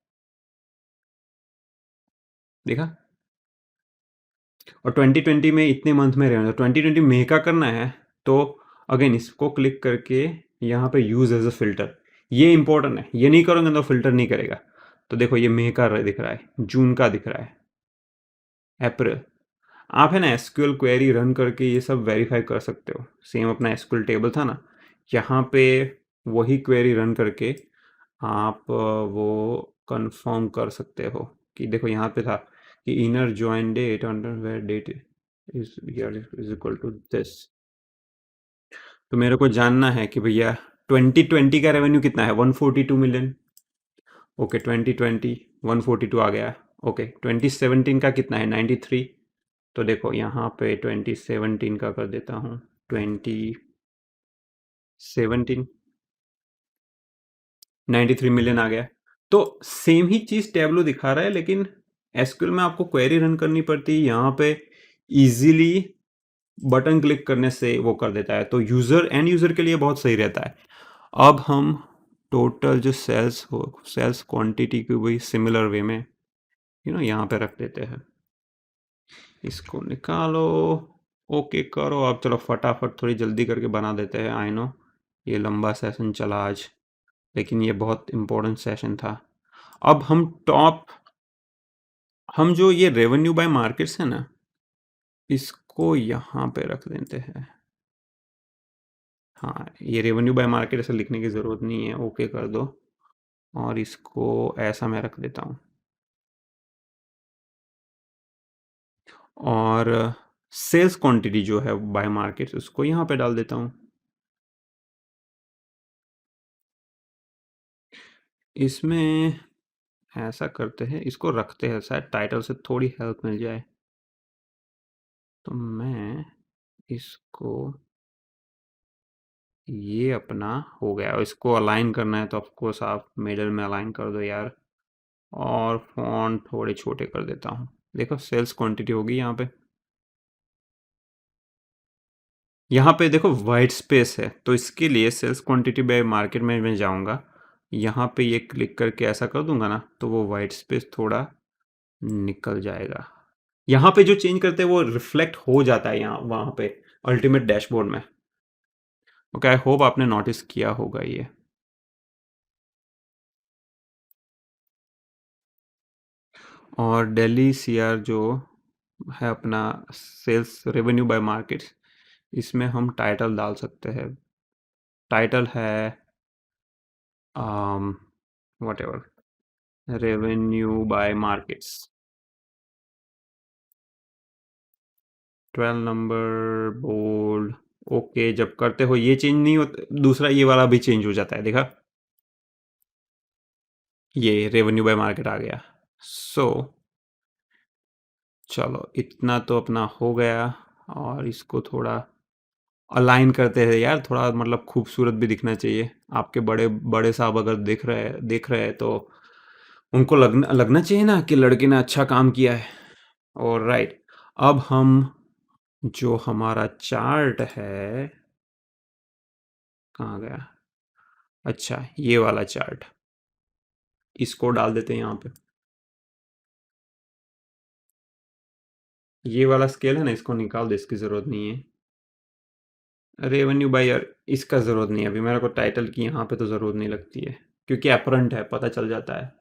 देखा। और 2020 में इतने मंथ में रेवेन्यू, 2020 मई का करना है तो अगेन इसको क्लिक करके यहाँ पे यूज़ एज अ फिल्टर, ये इंपॉर्टेंट है। ये नहीं करोगे तो फिल्टर नहीं करेगा। तो देखो ये मई का दिख रहा है, जून का दिख रहा है, अप्रैल। आप है ना एसक्यूएल क्वेरी रन करके ये सब वेरीफाई कर सकते हो। सेम अपना एसक्यूएल टेबल था ना, यहाँ पे वही क्वेरी रन करके आप वो कंफर्म कर सकते हो कि देखो यहाँ पे था कि inner join date under where date is equal to this. तो मेरे को जानना है कि भैया 2020 का रेवेन्यू कितना है, 142 मिलियन। ओके 2020 142 आ गया। ओके 2017 का कितना है, 93। तो देखो यहाँ पे 2017 का कर देता हूँ 2017, 93 मिलियन आ गया। तो सेम ही चीज़ टैबलो दिखा रहा है, लेकिन एसक्यूएल में आपको क्वेरी रन करनी पड़ती है। यहाँ पे इजीली बटन क्लिक करने से वो कर देता है, तो यूज़र एंड यूज़र के लिए बहुत सही रहता है। अब हम टोटल जो सेल्स हो, सेल्स क्वांटिटी की वही सिमिलर वे में यहाँ पे रख देते हैं। इसको निकालो, ओके करो। अब चलो फटाफट थोड़ी जल्दी करके बना देते हैं। आई नो ये लंबा सेशन चला आज, लेकिन ये बहुत इम्पोर्टेंट सेशन था। अब हम जो ये रेवेन्यू बाय मार्केट्स है ना, इसको यहाँ पे रख देते हैं। हाँ ये रेवेन्यू बाय मार्केट ऐसे लिखने की ज़रूरत नहीं है, ओके कर दो। और इसको ऐसा मैं रख देता हूँ। और सेल्स क्वांटिटी जो है बाय मार्केट्स, उसको यहाँ पे डाल देता हूँ। इसमें ऐसा करते हैं, इसको रखते हैं, शायद टाइटल से थोड़ी हेल्प मिल जाए। तो मैं इसको, ये अपना हो गया। और इसको अलाइन करना है तो ऑफकोर्स आप मिडल में अलाइन कर दो यार। और फॉन्ट थोड़े छोटे कर देता हूँ। देखो सेल्स क्वांटिटी होगी यहाँ पे। यहाँ पे देखो वाइट स्पेस है, तो इसके लिए सेल्स क्वांटिटी बाय मार्केट में मैं जाऊँगा। यहाँ पे ये क्लिक करके ऐसा कर दूंगा ना, तो वो वाइट स्पेस थोड़ा निकल जाएगा। यहाँ पे जो चेंज करते हैं वो रिफ्लेक्ट हो जाता है यहाँ वहाँ पे। अल्टीमेट डैशबोर्ड में। ओके, आई होप आपने नोटिस किया होगा ये। और दिल्ली सीआर जो है अपना सेल्स रेवेन्यू बाय मार्केट्स, इसमें हम टाइटल डाल सकते हैं। टाइटल है whatever revenue by markets 12 number bold. Okay, जब करते हो ये चेंज नहीं होता, दूसरा ये वाला भी चेंज हो जाता है, देखा? ये रेवेन्यू बाय मार्केट आ गया। सो चलो, इतना तो अपना हो गया। और इसको थोड़ा अलाइन करते हैं यार, थोड़ा मतलब खूबसूरत भी दिखना चाहिए। आपके बड़े बड़े साहब अगर देख रहे हैं तो उनको लगना लगना चाहिए ना कि लड़के ने अच्छा काम किया है। और राइट, अब हम जो हमारा चार्ट है, कहाँ गया? अच्छा, ये वाला चार्ट, इसको डाल देते हैं यहाँ पे। ये वाला स्केल है ना, इसको निकाल दे, इसकी ज़रूरत नहीं है। रेवेन्यू बाय ईयर, इसका ज़रूरत नहीं है अभी मेरे को। टाइटल की यहाँ पे तो ज़रूरत नहीं लगती है, क्योंकि अपरंट है, पता चल जाता है।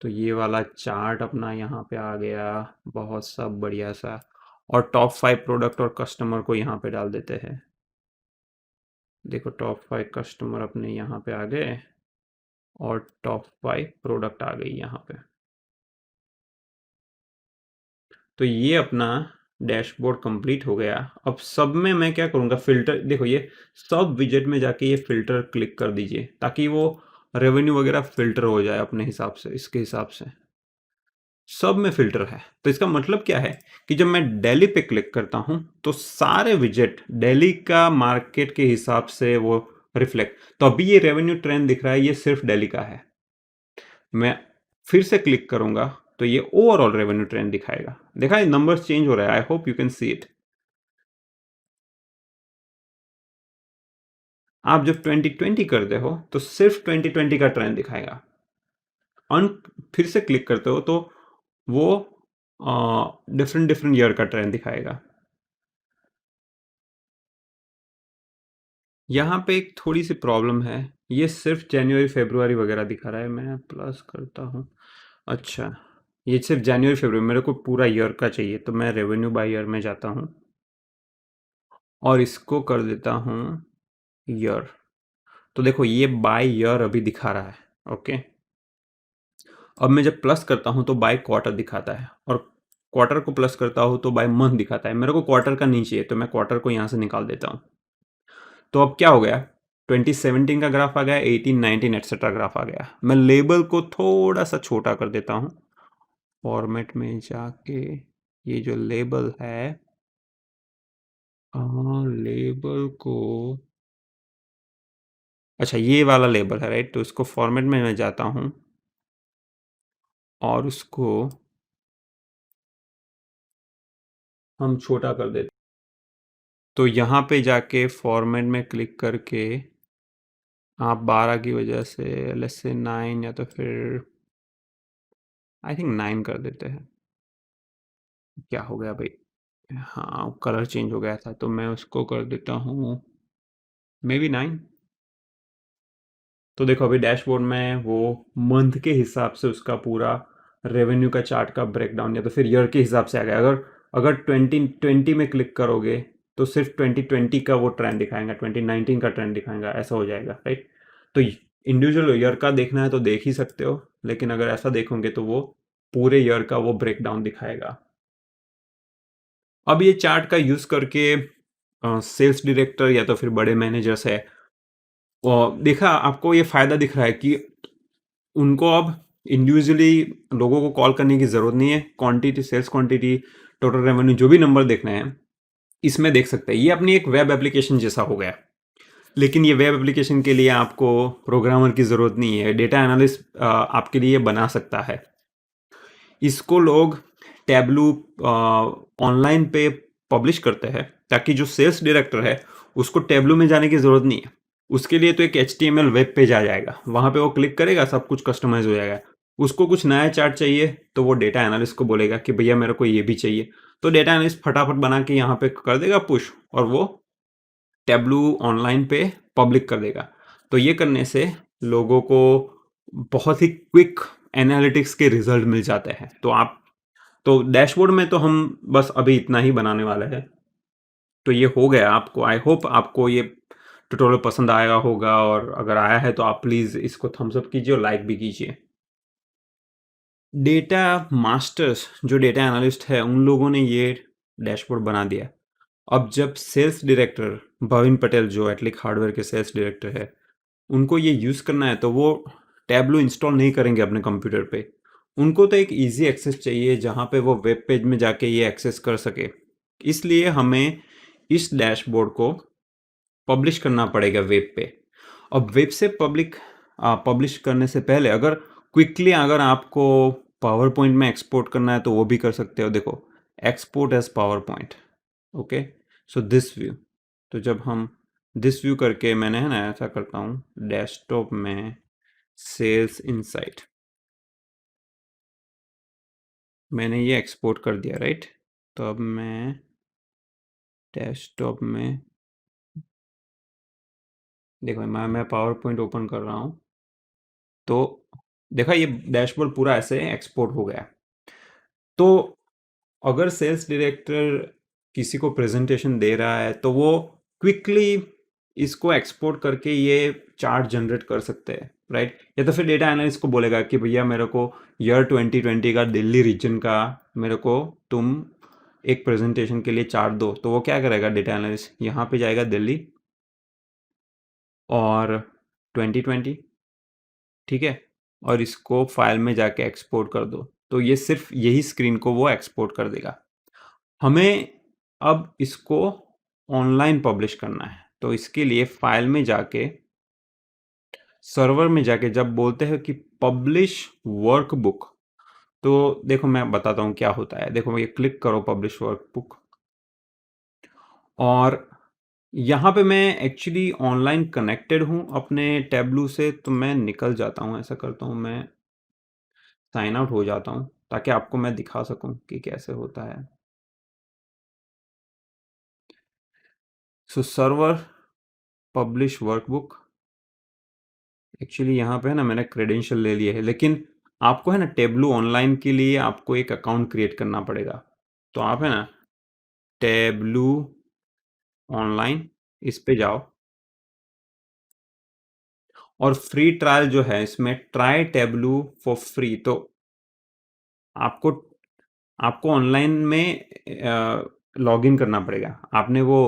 तो ये वाला चार्ट अपना यहाँ पे आ गया, बहुत सब बढ़िया सा। और टॉप 5 प्रोडक्ट और कस्टमर को यहाँ पे डाल देते हैं। देखो, टॉप 5 कस्टमर अपने यहाँ पे आ गए और टॉप 5 प्रोडक्ट आ गई यहाँ पे। तो ये अपना डैशबोर्ड कंप्लीट हो गया। अब सब में मैं क्या करूँगा, फ़िल्टर, देखो ये सब विजेट में जाके ये फ़िल्टर क्लिक कर दीजिए, ताकि वो रेवेन्यू वगैरह फ़िल्टर हो जाए अपने हिसाब से, इसके हिसाब से। सब में फ़िल्टर है, तो इसका मतलब क्या है कि जब मैं दिल्ली पे क्लिक करता हूँ तो सारे विजेट दिल्ली का मार्केट के हिसाब से वो रिफ्लेक्ट। तो अभी ये रेवेन्यू ट्रेंड दिख रहा है, ये सिर्फ दिल्ली का है। मैं फिर से क्लिक करूंगा तो ये ओवरऑल रेवेन्यू ट्रेंड दिखाएगा। देखा, ये नंबर्स चेंज हो रहा है। I hope you can see it. आप जब 2020 करते हो तो सिर्फ 2020 का ट्रेंड दिखाएगा। अन फिर से क्लिक करते हो तो वो डिफरेंट डिफरेंट ईयर का ट्रेंड दिखाएगा। यहाँ पे एक थोड़ी सी प्रॉब्लम है, ये सिर्फ जनवरी फरवरी वगैरह दिखा रहा है। मैं प्लस करता हूँ। अच्छा, ये सिर्फ जनवरी फरवरी, मेरे को पूरा ईयर का चाहिए, तो मैं रेवेन्यू बाय ईयर में जाता हूँ और इसको कर देता हूँ ईयर। तो देखो, ये बाय ईयर अभी दिखा रहा है। ओके, अब मैं जब प्लस करता हूँ तो बाय क्वार्टर दिखाता है, और क्वार्टर को प्लस करता हूँ तो बाय मंथ दिखाता है। मेरे को क्वार्टर का नहीं चाहिए, तो मैं क्वार्टर को यहाँ से निकाल देता हूँ। तो अब क्या हो गया, 2017 का ग्राफ आ गया, 18 19 एटसेट्रा ग्राफ आ गया। मैं लेबल को थोड़ा सा छोटा कर देता हूँ, फॉर्मेट में जाके ये जो लेबल है, लेबल को, अच्छा ये वाला लेबल है राइट, तो इसको फॉर्मेट में मैं जाता हूँ और उसको हम छोटा कर देते। तो यहाँ पे जाके फॉर्मेट में क्लिक करके आप 12 की वजह से लेट्स से 9, या तो फिर आई थिंक 9 कर देते हैं। क्या हो गया भाई? हाँ, कलर चेंज हो गया था, तो मैं उसको कर देता हूँ मे बी 9। तो देखो, अभी डैशबोर्ड में वो मंथ के हिसाब से उसका पूरा रेवेन्यू का चार्ट का ब्रेकडाउन, या तो फिर ईयर के हिसाब से आ गया। अगर अगर 2020 में क्लिक करोगे तो सिर्फ 2020 का वो ट्रेंड दिखाएगा, 2019 का ट्रेंड दिखाएगा, ऐसा हो जाएगा राइट। तो इंडिविजुअल ईयर का देखना है तो देख ही सकते हो, लेकिन अगर ऐसा देखोगे तो वो पूरे ईयर का वो ब्रेकडाउन दिखाएगा। अब ये चार्ट का यूज़ करके सेल्स डायरेक्टर या तो फिर बड़े मैनेजर्स है, देखा आपको ये फ़ायदा दिख रहा है कि उनको अब इंडिविजुअली लोगों को कॉल करने की ज़रूरत नहीं है। Quantity, sales quantity, total revenue, जो भी नंबर देखना है इसमें देख सकते हैं। ये अपनी एक वेब एप्लीकेशन जैसा हो गया। लेकिन ये वेब एप्लीकेशन के लिए आपको प्रोग्रामर की ज़रूरत नहीं है, डेटा एनालिस्ट आपके लिए बना सकता है। इसको लोग टैबलू ऑनलाइन पे पब्लिश करते हैं, ताकि जो सेल्स डायरेक्टर है उसको टैबलू में जाने की ज़रूरत नहीं है। उसके लिए तो एक HTML वेब पेज आ जाएगा, वहाँ पे वो क्लिक करेगा, सब कुछ कस्टमाइज हो जाएगा। उसको कुछ नया चार्ट चाहिए तो वो डेटा एनालिस्ट को बोलेगा कि भैया मेरे को ये भी चाहिए, तो डेटा एनालिस्ट फटाफट बना के यहाँ पे कर देगा पुश, और वो टेब्लू ऑनलाइन पे पब्लिक कर देगा। तो ये करने से लोगों को बहुत ही क्विक एनालिटिक्स के रिजल्ट मिल जाते हैं। तो डैशबोर्ड में तो हम बस अभी इतना ही बनाने वाले हैं। तो ये हो गया आपको। आई होप आपको ये ट्यूटोरियल पसंद आया होगा, और अगर आया है तो आप प्लीज़ इसको थम्स अप कीजिए और लाइक भी कीजिए। डेटा मास्टर्स जो डेटा एनालिस्ट है, उन लोगों ने ये डैशबोर्ड बना दिया। अब जब सेल्स डायरेक्टर भविन पटेल जो एटलिक हार्डवेयर के सेल्स डायरेक्टर है, उनको ये यूज़ करना है, तो वो टैब्लू इंस्टॉल नहीं करेंगे अपने कंप्यूटर पे। उनको तो एक इजी एक्सेस चाहिए जहाँ पे वो वेब पेज में जाके ये एक्सेस कर सके। इसलिए हमें इस डैशबोर्ड को पब्लिश करना पड़ेगा वेब पे। अब वेब से पब्लिश करने से पहले क्विकली अगर आपको पावर पॉइंट में एक्सपोर्ट करना है तो वो भी कर सकते हो। देखो, export as PowerPoint, okay, so this view. तो जब हम दिस व्यू करके, मैंने है ना ऐसा करता हूँ डेस्कटॉप में सेल्स इनसाइट, मैंने ये एक्सपोर्ट कर दिया, राइट। तो अब मैं डेस्कटॉप में, देखो मैं पावर पॉइंट ओपन कर रहा हूँ, तो देखा ये डैशबोर्ड पूरा ऐसे एक्सपोर्ट हो गया। तो अगर सेल्स डायरेक्टर किसी को प्रेजेंटेशन दे रहा है तो वो क्विकली इसको एक्सपोर्ट करके ये चार्ट जनरेट कर सकते हैं, राइट। या तो फिर डेटा एनालिस्ट को बोलेगा कि भैया मेरे को ईयर 2020 का दिल्ली रीजन का मेरे को तुम एक प्रेजेंटेशन के लिए चार्ट दो। तो वो क्या करेगा, डेटा एनालिस्ट यहाँ पे जाएगा दिल्ली और 2020, ठीक है, और इसको फाइल में जाके एक्सपोर्ट कर दो। तो ये सिर्फ यही स्क्रीन को वो एक्सपोर्ट कर देगा। हमें अब इसको ऑनलाइन पब्लिश करना है, तो इसके लिए फाइल में जाके, सर्वर में जाके जब बोलते हैं कि पब्लिश वर्कबुक, तो देखो मैं बताता हूँ क्या होता है। देखो ये क्लिक करो पब्लिश वर्कबुक, और यहाँ पे मैं एक्चुअली ऑनलाइन कनेक्टेड हूँ अपने टैब्लू से, तो मैं निकल जाता हूँ, ऐसा करता हूँ, मैं साइन आउट हो जाता हूँ ताकि आपको मैं दिखा सकूँ कि कैसे होता है। सो सर्वर पब्लिश वर्कबुक, एक्चुअली यहाँ पे है ना मैंने क्रेडेंशियल ले लिए है, लेकिन आपको है ना टेब्लू ऑनलाइन के लिए आपको एक अकाउंट क्रिएट करना पड़ेगा। तो आप है ना टेब्लू ऑनलाइन इस पे जाओ, और फ्री ट्रायल जो है इसमें ट्राई टेब्लू फॉर फ्री। तो आपको आपको ऑनलाइन में लॉग इन करना पड़ेगा। आपने वो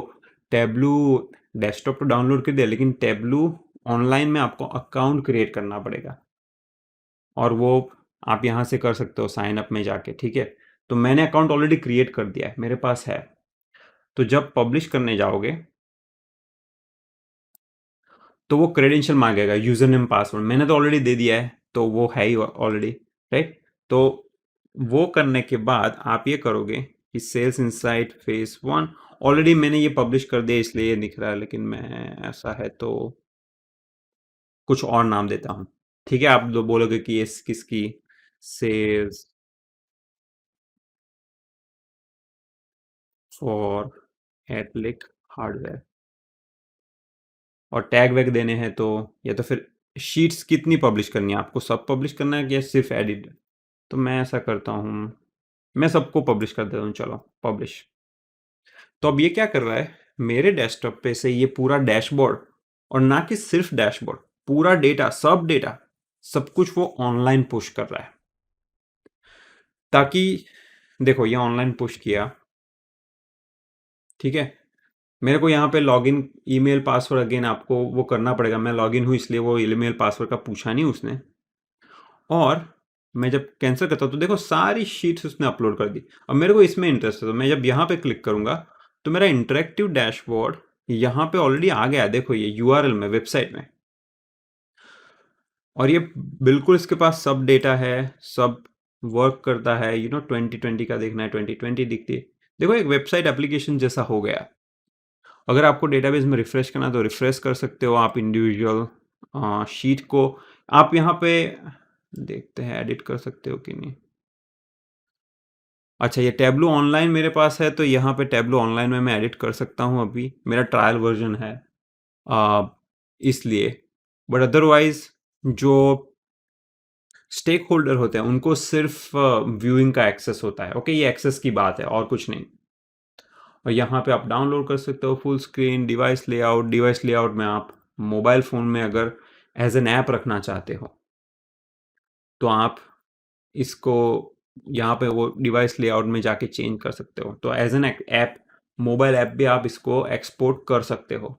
टेब्लू डेस्कटॉप तो डाउनलोड कर दिया, लेकिन टेब्लू ऑनलाइन में आपको अकाउंट क्रिएट करना पड़ेगा, और वो आप यहाँ से कर सकते हो साइन अप में जाके, ठीक है। तो मैंने अकाउंट ऑलरेडी क्रिएट कर दिया है, मेरे पास है। तो जब पब्लिश करने जाओगे तो वो क्रेडेंशियल मांगेगा, यूजर नेम पासवर्ड, मैंने तो ऑलरेडी दे दिया है, तो वो है ही ऑलरेडी, राइट। तो वो करने के बाद आप ये करोगे कि सेल्स इनसाइट फेज 1, ऑलरेडी मैंने ये पब्लिश कर दिया इसलिए ये दिख रहा है, लेकिन मैं ऐसा है तो कुछ और नाम देता हूँ, ठीक है। आप बोलोगे कि ये किसकी, सेल्स फॉर एटलिक हार्डवेयर, और टैग वैग देने हैं। तो या तो फिर शीट्स कितनी पब्लिश करनी है आपको, सब पब्लिश करना है या सिर्फ एडिट। तो मैं ऐसा करता हूँ, मैं सबको पब्लिश कर देता हूँ, चलो पब्लिश। तो अब ये क्या कर रहा है, मेरे डेस्कटॉप पे से ये पूरा डैशबोर्ड, और ना कि सिर्फ डैशबोर्ड, पूरा डेटा सब कुछ वो ऑनलाइन पुश कर रहा है। ताकि देखो ये ऑनलाइन पुश किया, ठीक है। मेरे को यहाँ पे लॉगिन ईमेल पासवर्ड अगेन आपको वो करना पड़ेगा, मैं लॉगिन हूँ इसलिए वो ईमेल पासवर्ड का पूछा नहीं उसने। और मैं जब कैंसिल करता हूँ तो देखो सारी शीट्स उसने अपलोड कर दी। अब मेरे को इसमें इंटरेस्ट है, तो मैं जब यहाँ पे क्लिक करूँगा तो मेरा इंटरेक्टिव डैशबोर्ड यहाँ पे ऑलरेडी आ गया, देखो ये यूआरएल में, वेबसाइट में। और ये बिल्कुल इसके पास सब डेटा है, सब वर्क करता है। 2020 का देखना है, 2020 दिखती है। देखो एक वेबसाइट एप्लीकेशन जैसा हो गया। अगर आपको डेटाबेस में रिफ्रेश करना है तो रिफ्रेश कर सकते हो आप इंडिविजुअल शीट को। आप यहाँ पे देखते हैं एडिट कर सकते हो कि नहीं। अच्छा, ये टैब्लू ऑनलाइन मेरे पास है, तो यहाँ पे टैब्लू ऑनलाइन में मैं एडिट कर सकता हूँ अभी। मेरा ट्रायल वर्जन है इसलिए। बट अदरवाइज जो स्टेक होल्डर होते हैं उनको सिर्फ व्यूइंग का एक्सेस होता है। ओके, ये एक्सेस की बात है और कुछ नहीं। और यहाँ पे आप डाउनलोड कर सकते हो full screen device layout. Device layout में आप मोबाइल फ़ोन में अगर एज एन ऐप रखना चाहते हो तो आप इसको यहाँ पे वो डिवाइस लेआउट में जाके चेंज कर सकते हो। तो as an app, mobile app भी आप इसको एक्सपोर्ट कर सकते हो।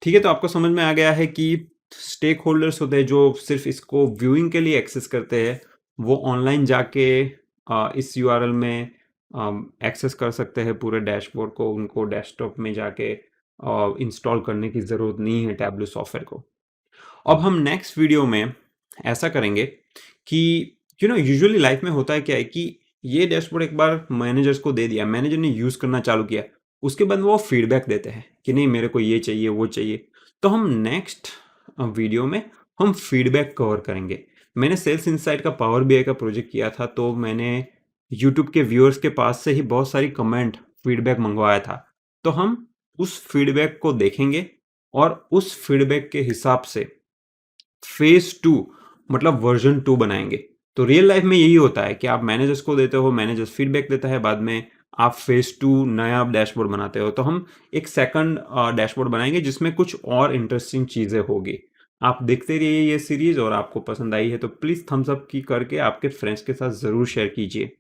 ठीक है, तो आपको समझ में आ गया है कि स्टेक होल्डर्स होते हैं जो सिर्फ इसको व्यूइंग के लिए एक्सेस करते हैं, वो ऑनलाइन जाके इस यूआरएल में एक्सेस कर सकते हैं पूरे डैशबोर्ड को। उनको डेस्कटॉप में जाके इंस्टॉल करने की ज़रूरत नहीं है टैब्लू सॉफ्टवेयर को। अब हम नेक्स्ट वीडियो में ऐसा करेंगे कि यूजुअली लाइफ में होता है क्या है कि ये डैशबोर्ड एक बार मैनेजर्स को दे दिया, मैनेजर ने यूज़ करना चालू किया, उसके बाद वो फीडबैक देते हैं कि नहीं मेरे को ये चाहिए वो चाहिए। तो हम नेक्स्ट वीडियो में हम फीडबैक कवर करेंगे। मैंने सेल्स इनसाइट का पावर बीआई का प्रोजेक्ट किया था, तो मैंने यूट्यूब के व्यूअर्स के पास से ही बहुत सारी कमेंट फीडबैक मंगवाया था। तो हम उस फीडबैक को देखेंगे और उस फीडबैक के हिसाब से फेज 2 मतलब वर्जन 2 बनाएंगे। तो रियल लाइफ में यही होता है कि आप मैनेजर्स को देते हो, मैनेजर्स फीडबैक देता है, बाद में आप फेज 2 नया डैशबोर्ड बनाते हो। तो हम एक सेकंड डैशबोर्ड बनाएंगे जिसमें कुछ और इंटरेस्टिंग चीज़ें होगी। आप देखते रहिए ये सीरीज, और आपको पसंद आई है तो प्लीज़ थम्स अप की करके आपके फ्रेंड्स के साथ ज़रूर शेयर कीजिए।